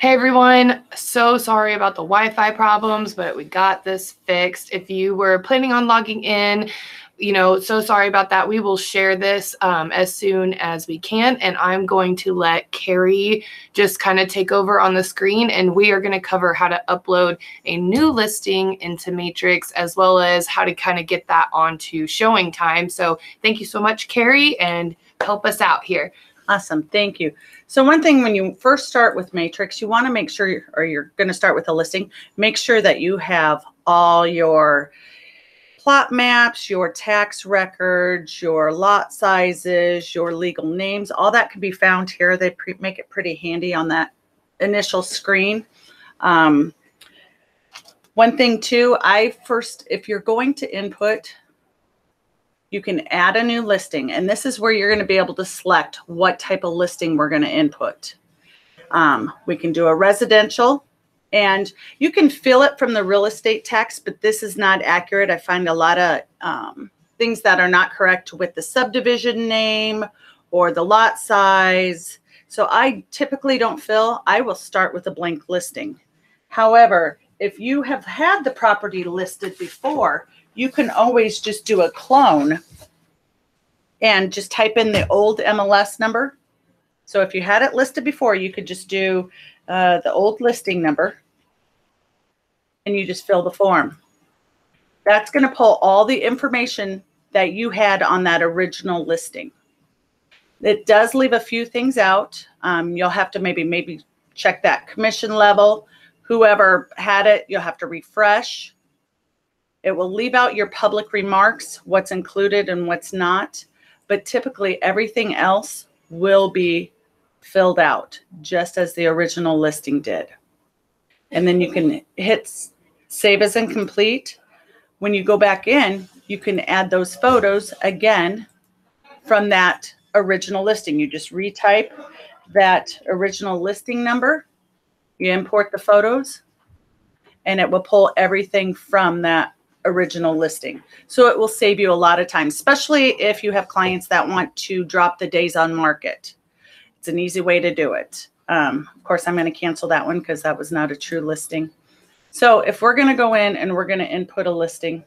Hey everyone, so sorry about the Wi-Fi problems, but we got this fixed. If you were planning on logging in, so sorry about that. We will share this as soon as we can, and I'm going to let Carri just kind of take over on the screen, and we are going to cover how to upload a new listing into Matrix, as well as how to kind of get that onto ShowingTime. So thank you so much, Carri, and help us out here. Awesome. Thank you. So one thing, when you first start with Matrix, you want to make sure, you're going to start with a listing, make sure that you have all your plot maps, your tax records, your lot sizes, your legal names, all that can be found here. They make it pretty handy on that initial screen. One thing too, if you're going to input, you can add a new listing, and this is where you're going to be able to select what type of listing we're going to input. We can do a residential, and you can fill it from the real estate text, but this is not accurate. I find a lot of things that are not correct with the subdivision name or the lot size. So I typically don't fill. I will start with a blank listing. However, if you have had the property listed before, you can always just do a clone and just type in the old MLS number. So if you had it listed before, you could just do the old listing number, and you just fill the form. That's going to pull all the information that you had on that original listing. It does leave a few things out. You'll have to maybe check that commission level. Whoever had it, you'll have to refresh. It will leave out your public remarks, what's included and what's not, but typically everything else will be filled out just as the original listing did. And then you can hit save as incomplete. When you go back in, you can add those photos again from that original listing. You just retype that original listing number, you import the photos, and it will pull everything from that original listing. So it will save you a lot of time, especially if you have clients that want to drop the days on market. It's an easy way to do it. Of course, I'm going to cancel that one because that was not a true listing. So if we're going to go in and we're going to input a listing,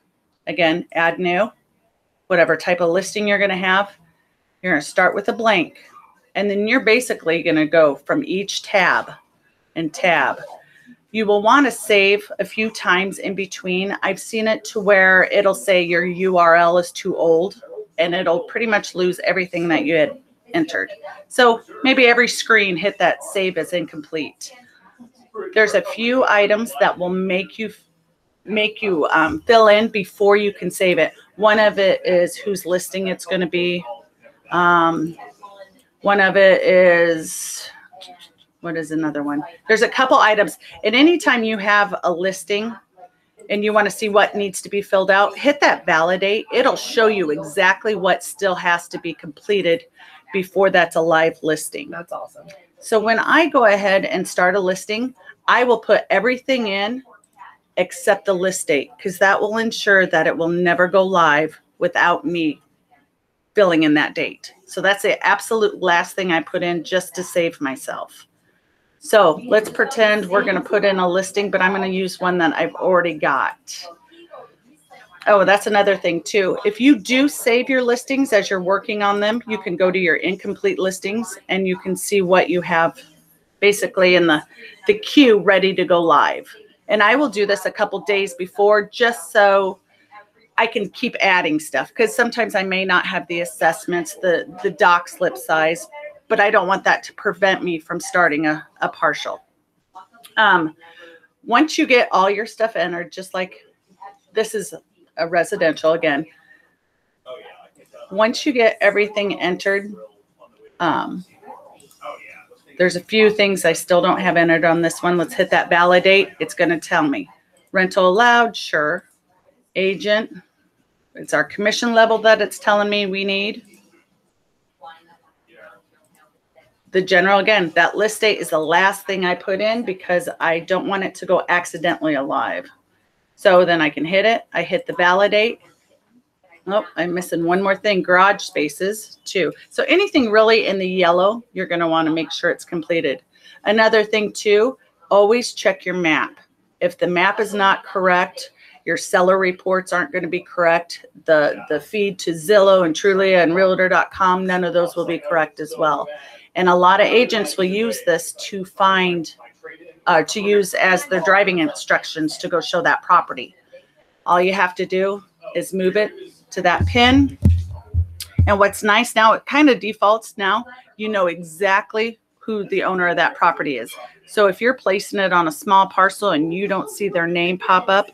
again, add new, whatever type of listing you're going to have, you're going to start with a blank. And then you're basically going to go from each tab and tab. You will want to save a few times in between. I've seen it to where it'll say your URL is too old, and it'll pretty much lose everything that you had entered. So maybe every screen hit that save as incomplete. There's a few items that will make you fill in before you can save it. One of it is whose listing it's going to be. One of it is, what is another one? There's a couple items. And anytime you have a listing and you want to see what needs to be filled out, hit that validate. It'll show you exactly what still has to be completed before that's a live listing. That's awesome. So when I go ahead and start a listing, I will put everything in except the list date, because that will ensure that it will never go live without me filling in that date. So that's the absolute last thing I put in just to save myself. So let's pretend we're going to put in a listing, but I'm going to use one that I've already got. Oh, that's another thing too. If you do save your listings as you're working on them, you can go to your incomplete listings and you can see what you have basically in the queue ready to go live. And I will do this a couple days before just so I can keep adding stuff, because sometimes I may not have the assessments, the doc slip size, but I don't want that to prevent me from starting a partial. Once you get all your stuff entered, just like this is a residential again. Once you get everything entered, there's a few things I still don't have entered on this one. Let's hit that validate. It's going to tell me rental allowed. Sure. Agent. It's our commission level that it's telling me we need. The general, again, that list date is the last thing I put in because I don't want it to go accidentally live. So then I can hit it. I hit the validate. Oh, I'm missing one more thing. Garage spaces too. So anything really in the yellow, you're going to want to make sure it's completed. Another thing too, always check your map. If the map is not correct, your seller reports aren't going to be correct. The feed to Zillow and Trulia and Realtor.com, none of those will be correct as well. And a lot of agents will use this to find, to use as their driving instructions to go show that property. All you have to do is move it to that pin. And what's nice now, it kind of defaults now. You know exactly who the owner of that property is. So if you're placing it on a small parcel and you don't see their name pop up,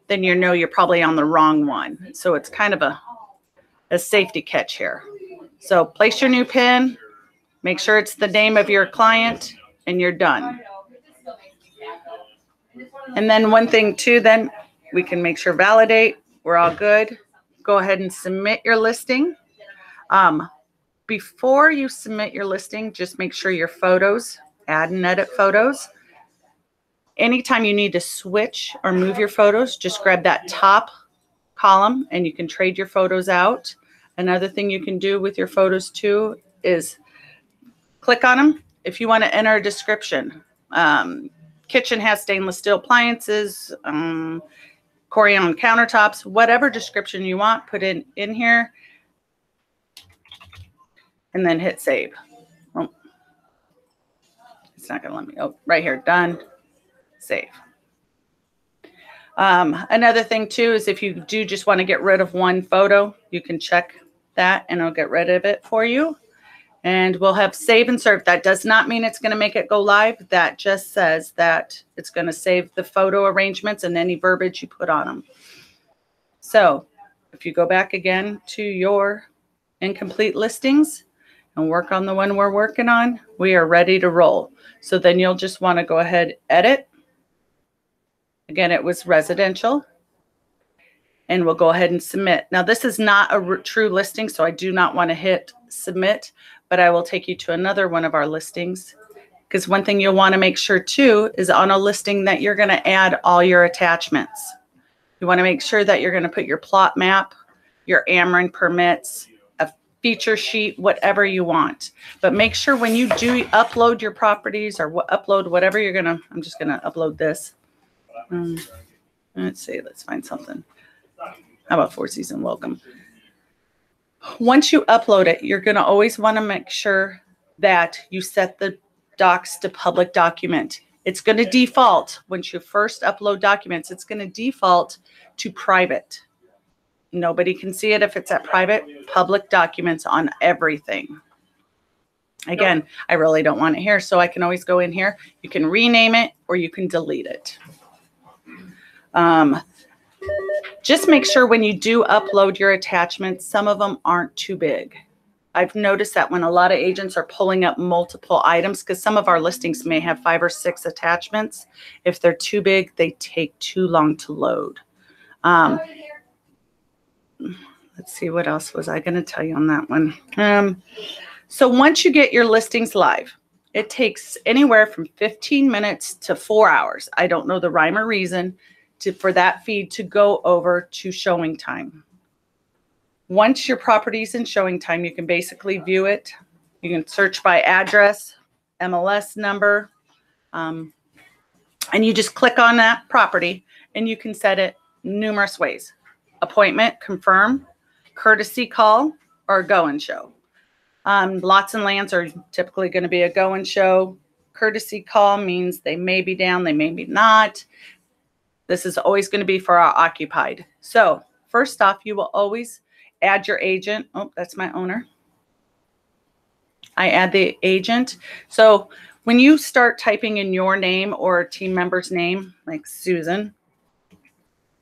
then you know you're probably on the wrong one. So it's kind of a safety catch here. So place your new pin, make sure it's the name of your client, and you're done. And then one thing too, then we can make sure validate, we're all good. Go ahead and submit your listing. Before you submit your listing, just make sure your photos, add and edit photos. Anytime you need to switch or move your photos, just grab that top column and you can trade your photos out. Another thing you can do with your photos too is click on them. If you want to enter a description, kitchen has stainless steel appliances, Corian countertops, whatever description you want, put in here and then hit save. Oh, it's not going to let me. Oh, right here, done, save. Another thing too is if you do just want to get rid of one photo, you can check that and it'll get rid of it for you. And we'll have save and serve. That does not mean it's going to make it go live. That just says that it's going to save the photo arrangements and any verbiage you put on them. So if you go back again to your incomplete listings and work on the one we're working on, we are ready to roll. So then you'll just want to go ahead, edit. Again, it was residential. And we'll go ahead and submit. Now, this is not a true listing, so I do not want to hit submit, but I will take you to another one of our listings. Because one thing you'll want to make sure too is on a listing that you're going to add all your attachments. You want to make sure that you're going to put your plot map, your Ameren permits, a feature sheet, whatever you want. But make sure when you do upload your properties or upload whatever you're going to, I'm just going to upload this. Let's see, let's find something. How about Four Season Welcome? Once you upload it, you're going to always want to make sure that you set the docs to public document. It's going to default, once you first upload documents, it's going to default to private. Nobody can see it if it's at private. Public documents on everything. Again, I really don't want it here, so I can always go in here. You can rename it or you can delete it. Just make sure when you do upload your attachments, some of them aren't too big. I've noticed that when a lot of agents are pulling up multiple items, because some of our listings may have 5 or 6 attachments. If they're too big, they take too long to load. Let's see, what else was I going to tell you on that one? So once you get your listings live, it takes anywhere from 15 minutes to 4 hours. I don't know the rhyme or reason for that feed to go over to ShowingTime. Once your property's in ShowingTime, you can basically view it. You can search by address, MLS number, and you just click on that property and you can set it numerous ways. Appointment, confirm, courtesy call, or go and show. Lots and lands are typically going to be a go and show. Courtesy call means they may be down, they may be not. This is always going to be for our occupied. So first off, you will always add your agent. Oh, that's my owner. I add the agent. So when you start typing in your name or a team member's name, like Susan,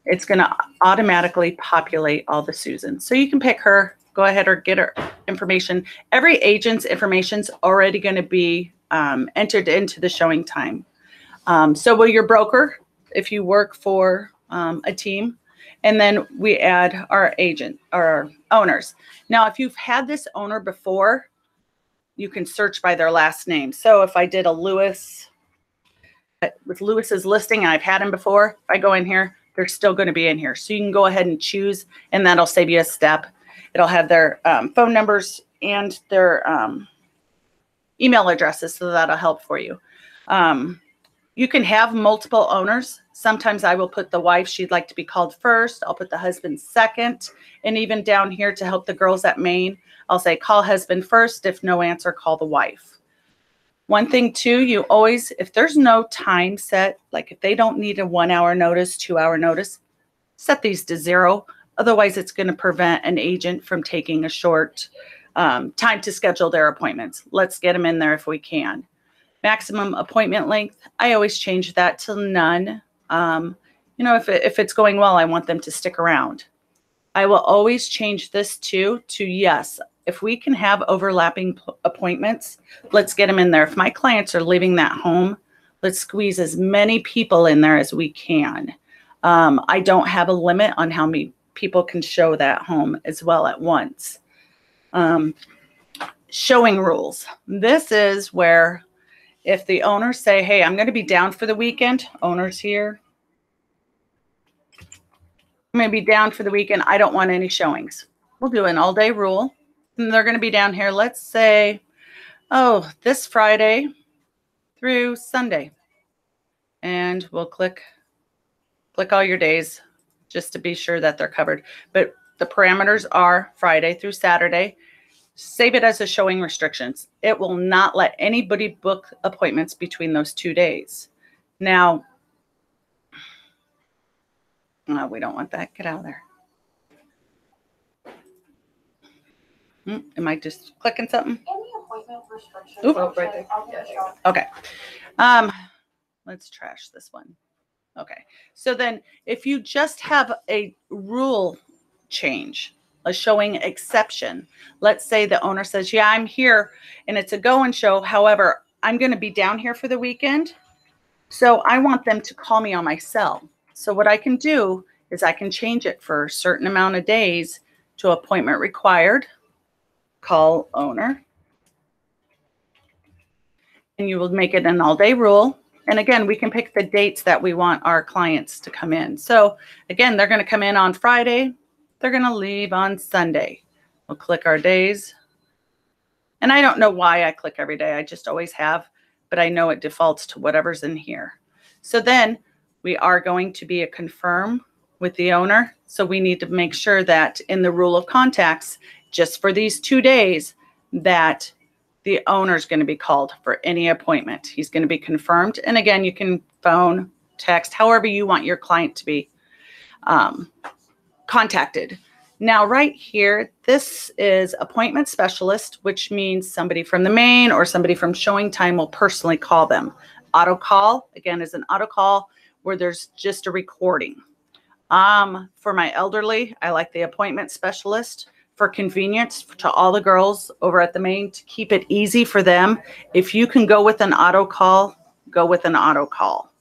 it's going to automatically populate all the Susans. So you can pick her, go ahead or get her information. Every agent's information is already going to be entered into the ShowingTime. So will your broker, if you work for a team, and then we add our agent, our owners. Now, if you've had this owner before, you can search by their last name. So if I did a Lewis, with Lewis's listing, and I've had him before, if I go in here, they're still going to be in here. So you can go ahead and choose, and that'll save you a step. It'll have their phone numbers and their email addresses, so that'll help for you. You can have multiple owners. Sometimes I will put the wife, she'd like to be called first. I'll put the husband second. And even down here to help the girls at Maine, I'll say call husband first. If no answer, call the wife. One thing too, you always, if there's no time set, like if they don't need a 1 hour notice, 2 hour notice, set these to 0. Otherwise, it's going to prevent an agent from taking a short time to schedule their appointments. Let's get them in there if we can. Maximum appointment length, I always change that to none. You know, if it's going well, I want them to stick around. I will always change this to yes. If we can have overlapping appointments, let's get them in there. If my clients are leaving that home, let's squeeze as many people in there as we can. I don't have a limit on how many people can show that home as well at once. Showing rules. This is where if the owners say, hey, I'm going to be down for the weekend, owners here, I'm going to be down for the weekend. I don't want any showings. We'll do an all-day rule. And they're going to be down here, let's say, oh, this Friday through Sunday. And we'll click all your days just to be sure that they're covered. But the parameters are Friday through Saturday. Save it as a showing restrictions. It will not let anybody book appointments between those 2 days. Now, no, we don't want that. Get out of there. Am I just clicking something? Any appointment restrictions? Oh, right there. Okay. Let's trash this one. Okay. So then if you just have a rule change, a showing exception, let's say the owner says, yeah, I'm here and it's a go and show. However, I'm going to be down here for the weekend. So I want them to call me on my cell. So what I can do is I can change it for a certain amount of days to appointment required. Call owner. And you will make it an all-day rule. And again, we can pick the dates that we want our clients to come in. So again, they're going to come in on Friday. They're going to leave on Sunday. We'll click our days. And I don't know why I click every day. I just always have, but I know it defaults to whatever's in here. So then we are going to be a confirm with the owner. So we need to make sure that in the rule of contacts, just for these 2 days, that the owner is going to be called for any appointment. He's going to be confirmed. And again, you can phone, text, however you want your client to be contacted. Now, right here, this is appointment specialist, which means somebody from the Maine or somebody from ShowingTime will personally call them. Auto call, again, is an auto call where there's just a recording. For my elderly, I like the appointment specialist. For convenience to all the girls over at the Maine, to keep it easy for them, if you can go with an auto call, go with an auto call.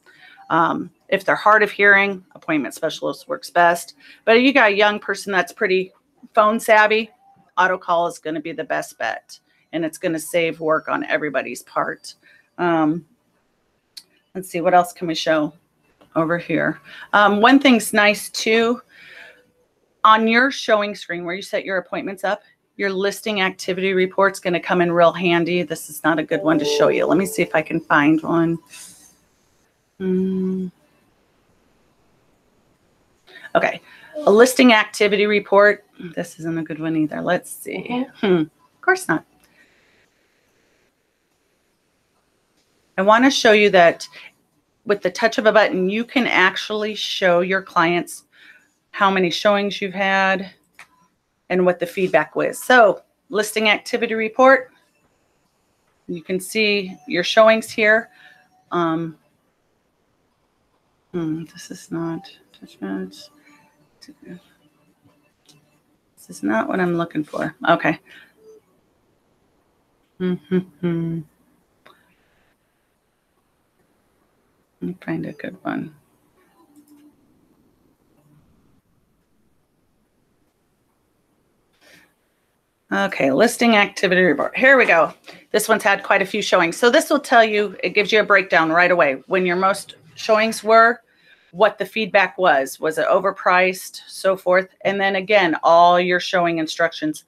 If they're hard of hearing, appointment specialist works best. But if you got a young person that's pretty phone savvy, auto call is going to be the best bet. And it's going to save work on everybody's part. Let's see, what else can we show over here? One thing's nice too. On your showing screen where you set your appointments up, your listing activity report's going to come in real handy. This is not a good one to show you. Let me see if I can find one. Okay, a listing activity report. This isn't a good one either. Let's see. Of course not. I want to show you that with the touch of a button, you can actually show your clients how many showings you've had and what the feedback was. So listing activity report, you can see your showings here. This is not attachments. This is not what I'm looking for. Okay. Let me find a good one. Okay, listing activity report. Here we go. This one's had quite a few showings. So this will tell you, it gives you a breakdown right away when your most showings were, what the feedback was. Was it overpriced, so forth. And then again, all your showing instructions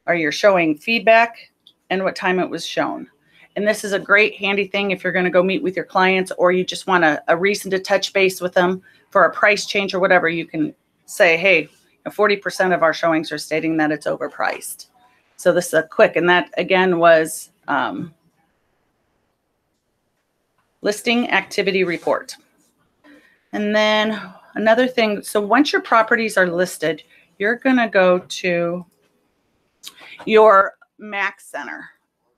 are your showing feedback and what time it was shown. And this is a great handy thing if you're going to go meet with your clients, or you just want a reason to touch base with them for a price change or whatever. You can say, hey, 40% of our showings are stating that it's overpriced. So this is a quick, and that again was listing activity report. And then another thing, so once your properties are listed, you're going to go to your Mac Center.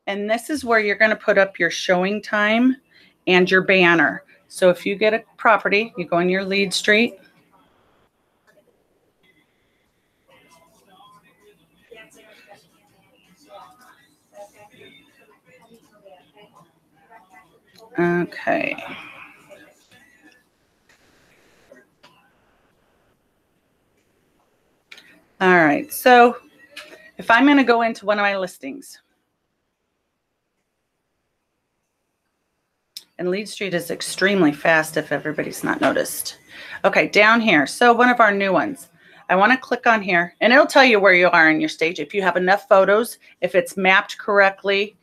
And this is where you're going to put up your showing time and your banner. So if you get a property, you go in your lead street. Okay. All right. So if I'm going to go into one of my listings, and Lead Street is extremely fast if everybody's not noticed. Okay, down here. So one of our new ones. I want to click on here, and it'll tell you where you are in your stage. If you have enough photos, if it's mapped correctly.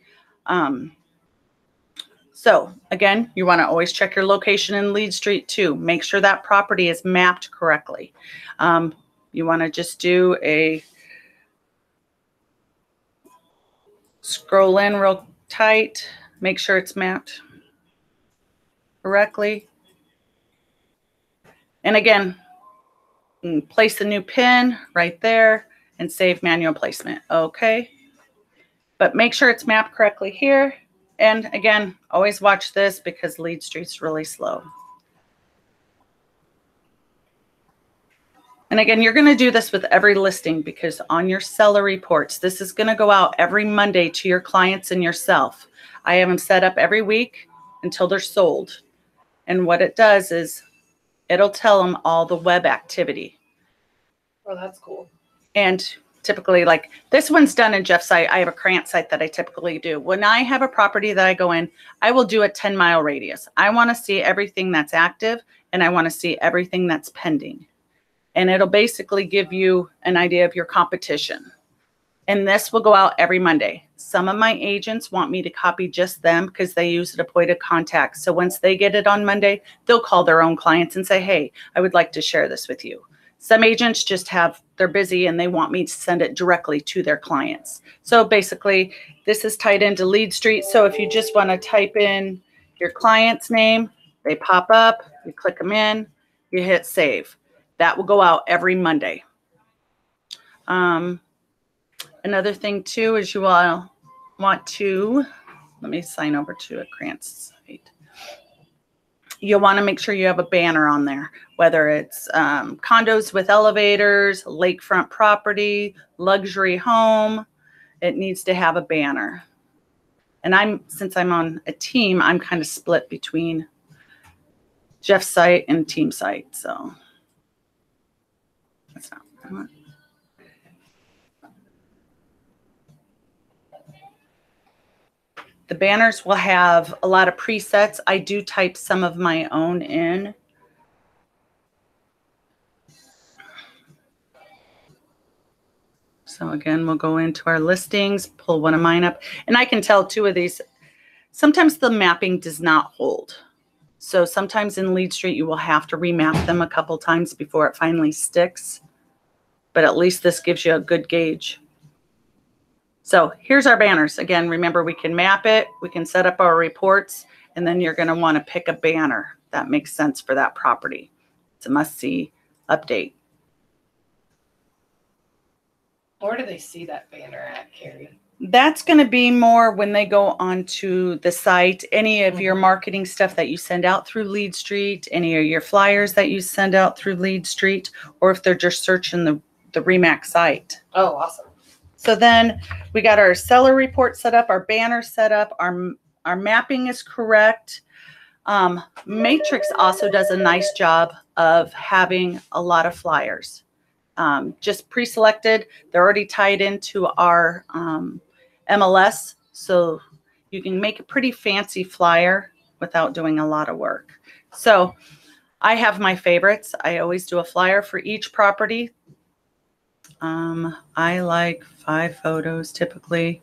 So again, you want to always check your location in Lead Street too. Make sure that property is mapped correctly. You want to just do a scroll in real tight. Make sure it's mapped correctly. And again, place the new pin right there and save manual placement. Okay. But make sure it's mapped correctly here. And again, always watch this because Lead Street's really slow. And again, you're going to do this with every listing because on your seller reports, this is going to go out every Monday to your clients and yourself. I have them set up every week until they're sold. And what it does is it'll tell them all the web activity. Oh, that's cool. And typically, like this one's done in Jeff's site. I have a Krant site that I typically do. When I have a property that I go in, I will do a 10-mile radius. I want to see everything that's active and I want to see everything that's pending. And it'll basically give you an idea of your competition. And this will go out every Monday. Some of my agents want me to copy just them because they use it a point of contact. So once they get it on Monday, they'll call their own clients and say, hey, I would like to share this with you. Some agents just they're busy and they want me to send it directly to their clients. So basically, this is tied into Lead Street. So if you just want to type in your client's name, they pop up, you click them in, you hit save. That will go out every Monday. Another thing too is you will want to, let me sign over to a Krant site. You'll want to make sure you have a banner on there, whether it's condos with elevators, lakefront property, luxury home. It needs to have a banner. And since I'm on a team, I'm kind of split between Jeff's site and team site. So that's not what I want. The banners will have a lot of presets. I do type some of my own in. So again, we'll go into our listings, pull one of mine up, and I can tell two of these. Sometimes the mapping does not hold. So sometimes in Lead Street, you will have to remap them a couple times before it finally sticks. But at least this gives you a good gauge. So here's our banners. Again, remember we can map it, we can set up our reports, and then you're going to want to pick a banner that makes sense for that property. It's a must-see update. Where do they see that banner at, Carrie? That's going to be more when they go onto the site. Any of your marketing stuff that you send out through Lead Street, any of your flyers that you send out through Lead Street, or if they're just searching the Remax site. Oh, awesome. So then we got our seller report set up, our banner set up, our mapping is correct. Matrix also does a nice job of having a lot of flyers. Just pre-selected. They're already tied into our MLS, so you can make a pretty fancy flyer without doing a lot of work. So I have my favorites. I always do a flyer for each property. I like 5 photos typically.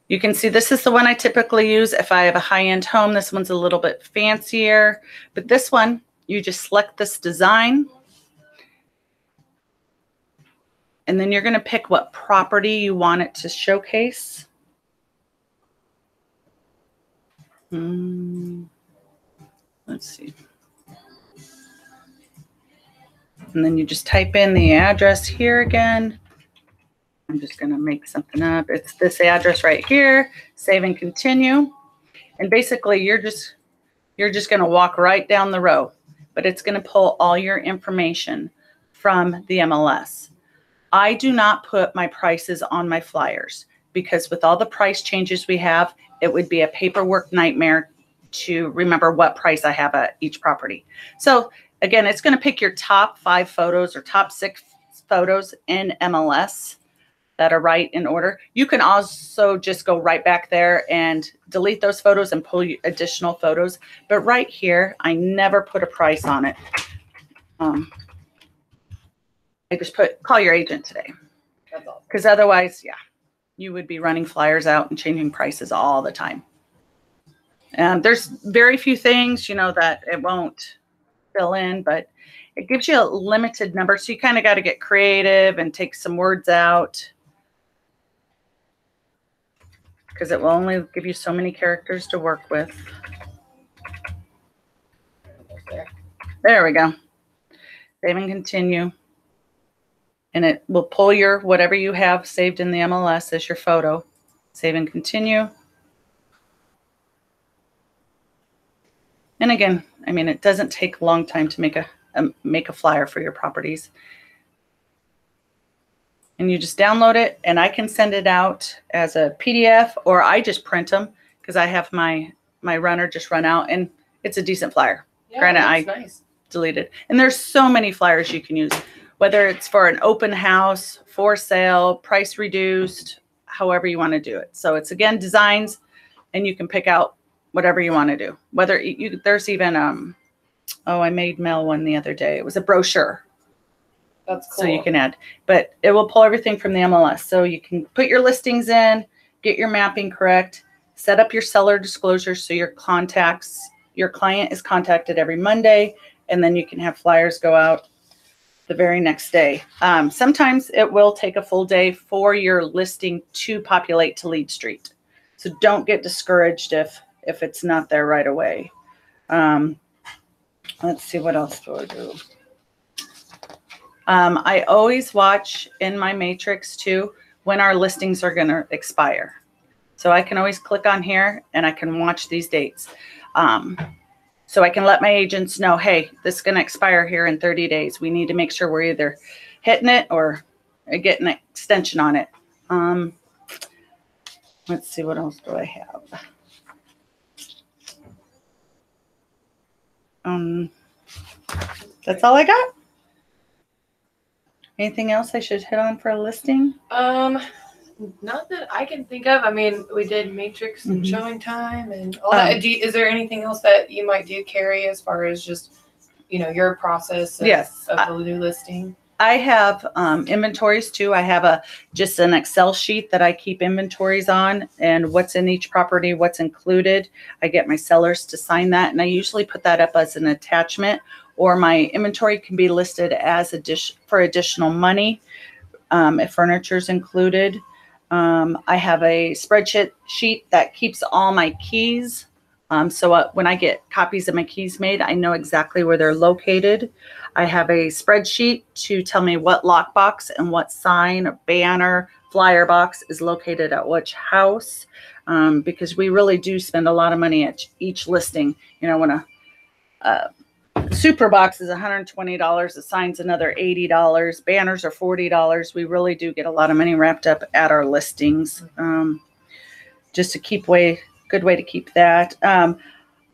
You can see this is the one I typically use if I have a high-end home. This one's a little bit fancier, but this one, you just select this design, and then you're going to pick what property you want it to showcase. Let's see. And then you just type in the address here again. I'm just going to make something up. It's this address right here. Save and continue. And basically, you're just going to walk right down the row, but it's going to pull all your information from the MLS. I do not put my prices on my flyers because with all the price changes we have, it would be a paperwork nightmare to remember what price I have at each property. So again, it's going to pick your top 5 photos or top 6 photos in MLS that are right in order. You can also just go right back there and delete those photos and pull additional photos. But right here, I never put a price on it. I just put, call your agent today. Because otherwise, yeah, you would be running flyers out and changing prices all the time. And there's very few things, that it won't fill in, but it gives you a limited number. So you kind of got to get creative and take some words out, because it will only give you so many characters to work with. There we go. Save and continue. And it will pull your whatever you have saved in the MLS as your photo. Save and continue. And again, I mean, it doesn't take a long time to make a flyer for your properties. And you just download it, and I can send it out as a PDF, or I just print them because I have my runner just run out, and it's a decent flyer. Yeah, Granted, nice. Deleted. And there's so many flyers you can use, whether it's for an open house, for sale, price reduced, however you want to do it. So it's, again, designs, and you can pick out whatever you want to do. Whether there's even, I made Mel one the other day. It was a brochure. That's cool. So you can add, but it will pull everything from the MLS. So you can put your listings in, get your mapping correct, set up your seller disclosures so your client is contacted every Monday, and then you can have flyers go out the very next day. Sometimes it will take a full day for your listing to populate to lead street. So don't get discouraged if it's not there right away. Let's see, what else do I do? I always watch in my Matrix too when our listings are going to expire. So I can always click on here and I can watch these dates. So I can let my agents know, hey, this is going to expire here in 30 days. We need to make sure we're either hitting it or getting an extension on it. Let's see, what else do I have? That's all I got. Anything else I should hit on for a listing? Not that I can think of. I mean, we did Matrix and ShowingTime and all that. Is there anything else that you might do, Carri, as far as just, your process of the new listing? I have inventories too. I have just an Excel sheet that I keep inventories on and what's in each property, what's included. I get my sellers to sign that, and I usually put that up as an attachment, or my inventory can be listed as for additional money if furniture is included. I have a spreadsheet sheet that keeps all my keys. So when I get copies of my keys made, I know exactly where they're located. I have a spreadsheet to tell me what lockbox and what sign or banner, flyer box is located at which house, because we really do spend a lot of money at each listing. When a super box is $120, a sign's another $80, banners are $40. We really do get a lot of money wrapped up at our listings. Just to keep good way to keep that.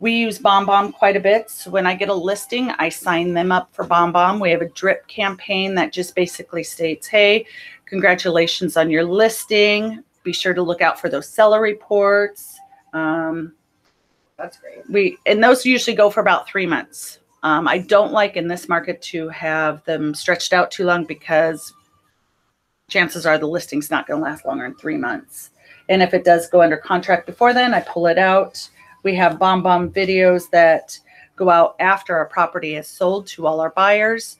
We use BombBomb quite a bit. So when I get a listing, I sign them up for BombBomb. We have a drip campaign that just basically states, hey, congratulations on your listing. Be sure to look out for those seller reports. That's great. And those usually go for about 3 months. I don't like in this market to have them stretched out too long, because chances are the listing's not going to last longer than 3 months. And if it does go under contract before then, I pull it out. We have bomb videos that go out after our property is sold to all our buyers.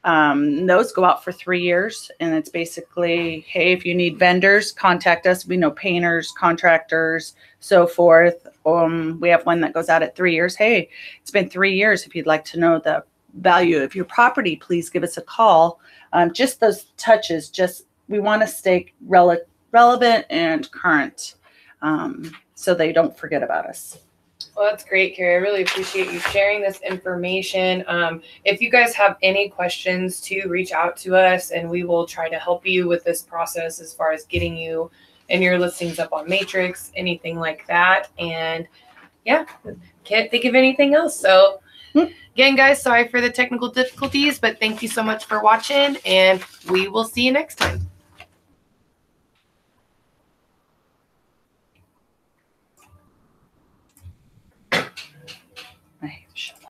Those go out for 3 years, and it's basically, hey, if you need vendors, contact us. We know painters, contractors, so forth. We have one that goes out at 3 years. Hey, it's been 3 years. If you'd like to know the value of your property, please give us a call. Just those touches, we want to stay relevant and current, so they don't forget about us. Well, that's great, Carri. I really appreciate you sharing this information. If you guys have any questions, to reach out to us, and we will try to help you with this process as far as getting you and your listings up on Matrix, anything like that. And yeah, can't think of anything else. So again, guys, sorry for the technical difficulties, but thank you so much for watching, and we will see you next time.